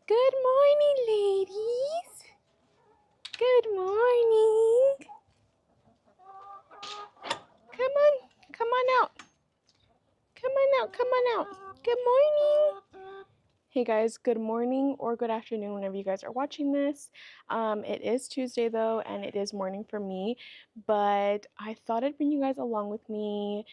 Good morning, ladies. Good morning. Come on out. Come on out, come on out. Good morning. Hey guys, good morning or good afternoon whenever you guys are watching this. It is Tuesday though, and it is morning for me, but I thought I'd bring you guys along with me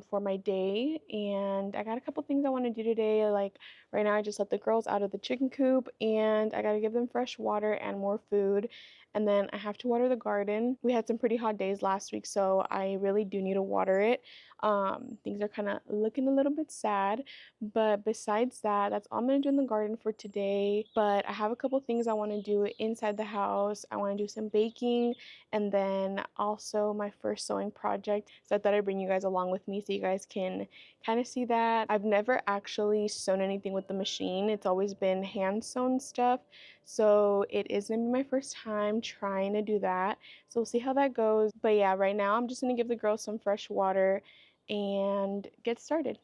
for my day, and I got a couple things I want to do today. Like right now I just let the girls out of the chicken coop and I got to give them fresh water and more food, and then I have to water the garden. We had some pretty hot days last week, so I really do need to water it. Things are kind of looking a little bit sad, but besides that, that's all I'm going to do in the garden for today. But I have a couple things I want to do inside the house. I want to do some baking and then also my first sewing project. So I thought I'd bring you guys along with me so you guys can kind of see that. I've never actually sewn anything with the machine. It's always been hand sewn stuff. So it is going to be my first time trying to do that. So we'll see how that goes. But yeah, right now I'm just going to give the girls some fresh water and get started.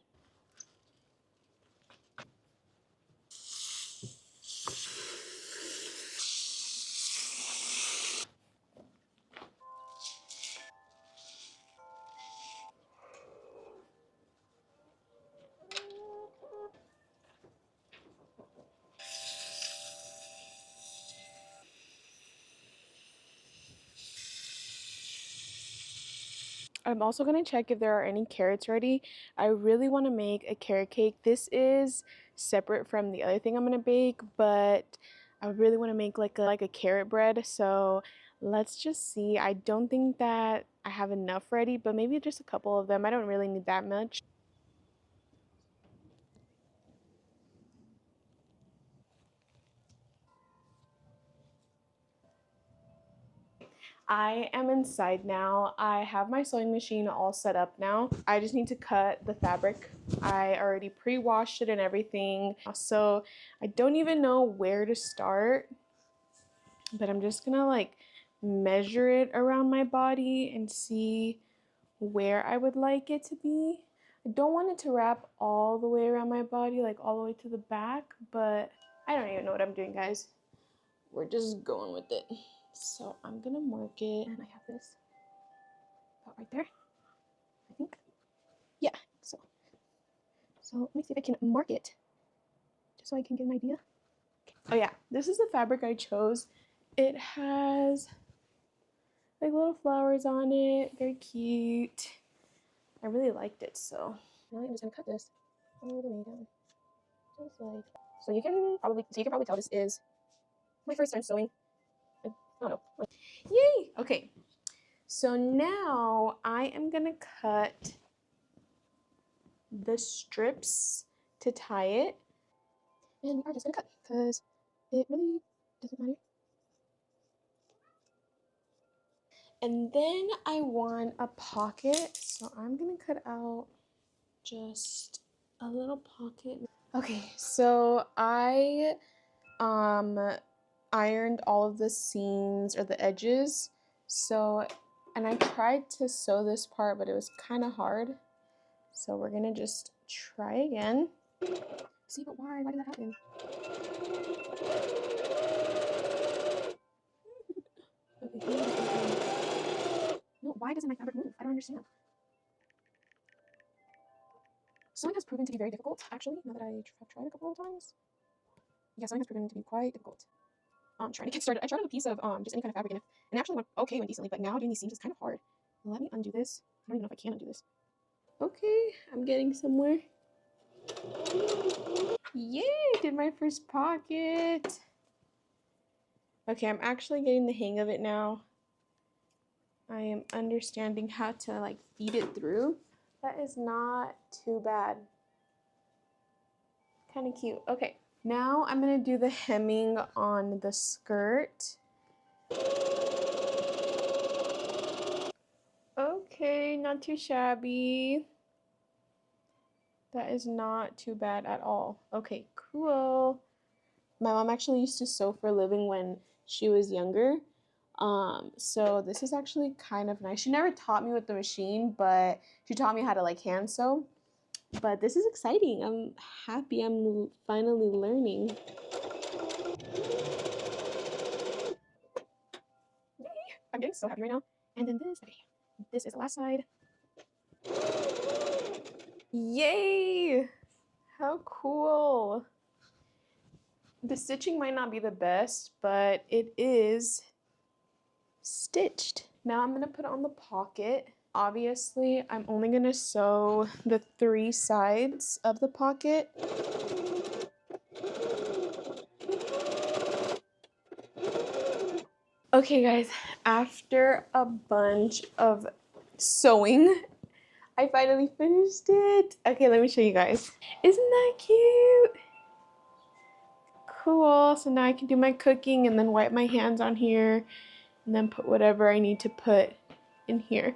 I'm also going to check if there are any carrots ready. I really want to make a carrot cake. This is separate from the other thing I'm going to bake, but I really want to make like a carrot bread. So let's just see. I don't think that I have enough ready, but maybe just a couple of them. I don't really need that much. I am inside now. I have my sewing machine all set up now. I just need to cut the fabric. I already pre-washed it and everything. So I don't even know where to start, but I'm just gonna like measure it around my body and see where I would like it to be. I don't want it to wrap all the way around my body, like all the way to the back, but I don't even know what I'm doing, guys. We're just going with it. So I'm gonna mark it, and I have this about right there, I think. Yeah, so let me see if I can mark it, just so I can get an idea. Oh yeah, this is the fabric I chose. It has like little flowers on it, very cute. I really liked it, so now I'm just gonna cut this all the way down, just like so. You can probably tell this is my first time sewing. I don't know. Yay! Okay, so now I am gonna cut the strips to tie it, and we are just gonna cut because it really doesn't matter. And then I want a pocket, so I'm gonna cut out just a little pocket. Okay, so I ironed all of the seams or the edges. So, and I tried to sew this part, but it was kind of hard. So we're gonna just try again. See, but why? Why did that happen? No, why doesn't my fabric move? I don't understand. Sewing has proven to be very difficult, actually, now that I have tried a couple of times. Yeah, sewing has proven to be quite difficult. Trying to get started. I tried on a piece of just any kind of fabric, and it actually went decently, but now doing these seams is kind of hard. Let me undo this. I don't even know if I can undo this. Okay, I'm getting somewhere. Yay, did my first pocket. Okay, I'm actually getting the hang of it now. I am understanding how to like feed it through. That is not too bad. Kind of cute. Okay, now I'm gonna do the hemming on the skirt. Okay, not too shabby. That is not too bad at all. Okay, cool. My mom actually used to sew for a living when she was younger. So this is actually kind of nice. She never taught me with the machine, but she taught me how to like hand sew. But this is exciting. I'm happy I'm finally learning. so happy right now. And then this, okay, this is the last side. Yay! How cool. The stitching might not be the best, but it is stitched. Now I'm gonna put on the pocket. Obviously, I'm only gonna sew the 3 sides of the pocket. Okay guys, after a bunch of sewing, I finally finished it. Okay, let me show you guys. Isn't that cute? Cool, so now I can do my cooking and then wipe my hands on here and then put whatever I need to put in here.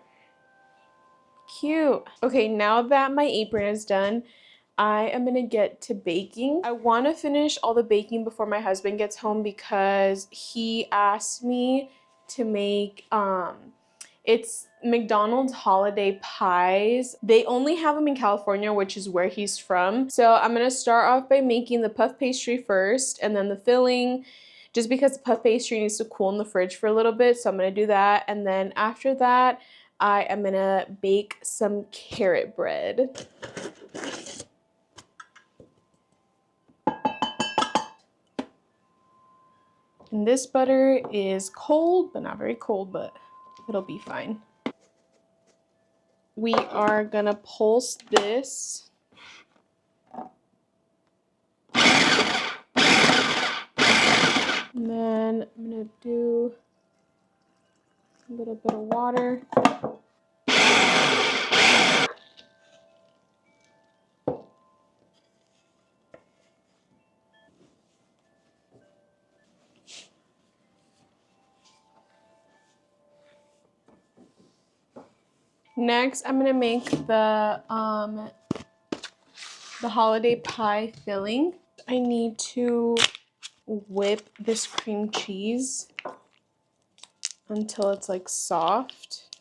Cute. Okay, now that my apron is done, I am gonna get to baking. I want to finish all the baking before my husband gets home because he asked me to make it's McDonald's holiday pies. They only have them in California, which is where he's from. So I'm gonna start off by making the puff pastry first and then the filling, just because the puff pastry needs to cool in the fridge for a little bit. So I'm gonna do that, and then after that I am gonna bake some carrot bread. And this butter is cold, but not very cold, but it'll be fine. We are gonna pulse this. And then I'm gonna do a little bit of water. Next, I'm gonna make the holiday pie filling. I need to whip this cream cheese until it's like soft.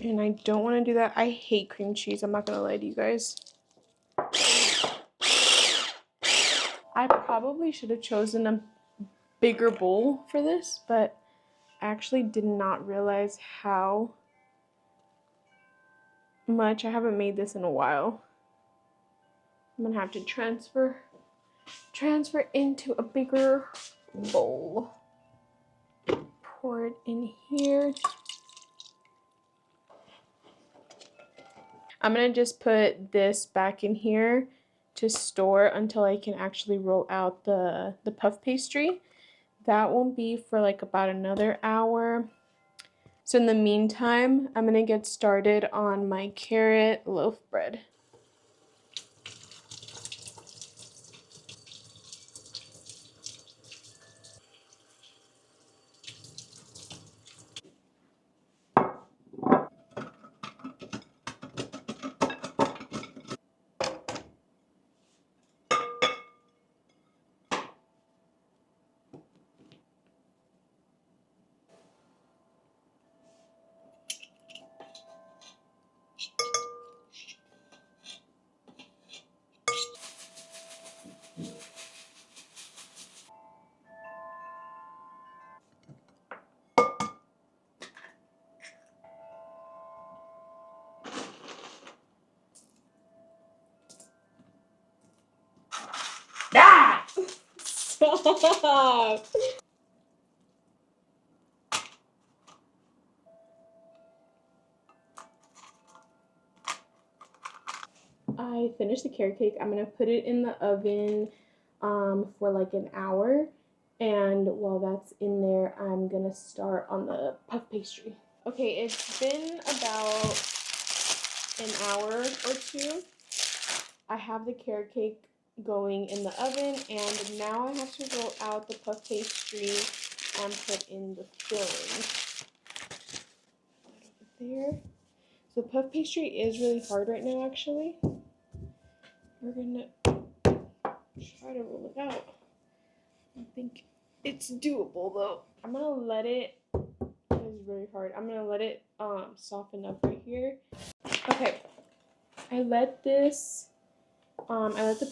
And I don't want to do that. I hate cream cheese. I'm not gonna lie to you guys. I probably should have chosen a bigger bowl for this, but I actually did not realize how much. I haven't made this in a while. I'm gonna have to transfer into a bigger bowl. Pour it in here. I'm gonna just put this back in here to store until I can actually roll out the puff pastry. That won't be for like about another hour. So in the meantime, I'm gonna get started on my carrot loaf bread. Ah! Stop! I finished the carrot cake. I'm gonna put it in the oven for like an hour, and while that's in there, I'm gonna start on the puff pastry. Okay, it's been about an hour or two. I have the carrot cake going in the oven, and now I have to roll out the puff pastry and put in the filling. Right over there. So puff pastry is really hard right now, actually. We're gonna try to roll it out. I think it's doable though. I'm gonna let it, it's very hard. I'm gonna let it soften up right here. Okay, I let the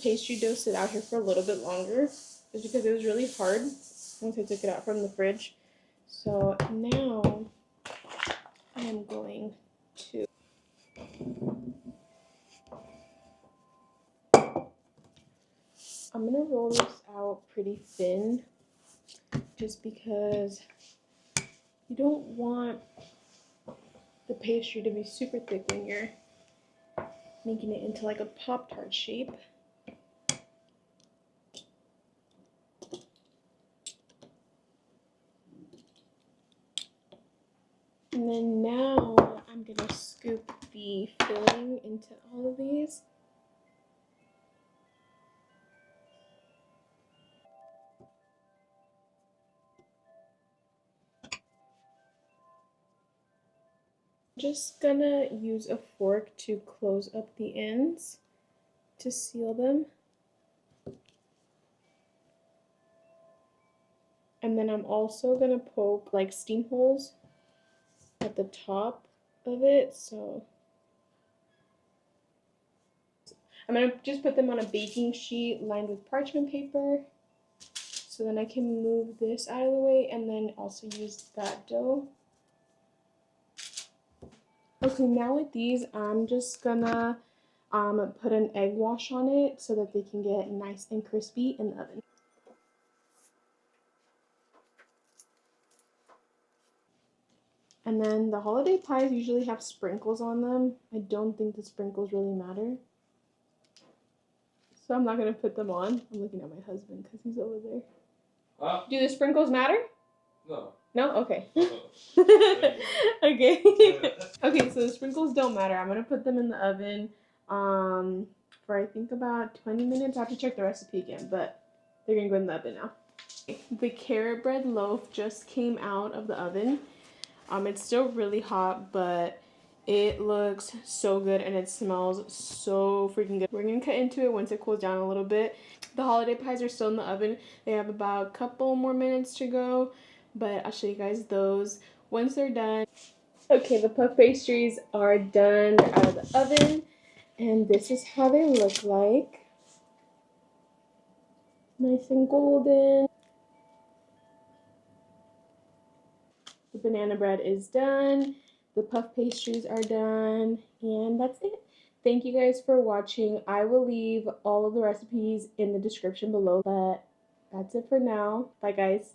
pastry dough sit out here for a little bit longer, just because it was really hard once I took it out from the fridge. So now I'm going to roll this out pretty thin just because you don't want the pastry to be super thick when you're making it into like a Pop-Tart shape. And then now I'm gonna scoop the filling into all of these. Just gonna use a fork to close up the ends to seal them. And then I'm also gonna poke like steam holes at the top of it. So I'm gonna just put them on a baking sheet lined with parchment paper. So then I can move this out of the way and then also use that dough. Okay, now with these, I'm just gonna put an egg wash on it so that they can get nice and crispy in the oven. And then the holiday pies usually have sprinkles on them. I don't think the sprinkles really matter. So I'm not gonna put them on. I'm looking at my husband because he's over there. Huh? Do the sprinkles matter? No. No? Okay. Okay. Okay, so the sprinkles don't matter. I'm gonna put them in the oven for I think about 20 minutes. I have to check the recipe again, but they're gonna go in the oven now. The carrot bread loaf just came out of the oven. It's still really hot, but it looks so good and it smells so freaking good. We're gonna cut into it once it cools down a little bit. The holiday pies are still in the oven. They have about a couple more minutes to go, but I'll show you guys those once they're done. Okay, the puff pastries are done. They're out of the oven, and this is how they look like. Nice and golden. The banana bread is done. The puff pastries are done, and that's it. Thank you guys for watching. I will leave all of the recipes in the description below, but that's it for now. Bye, guys.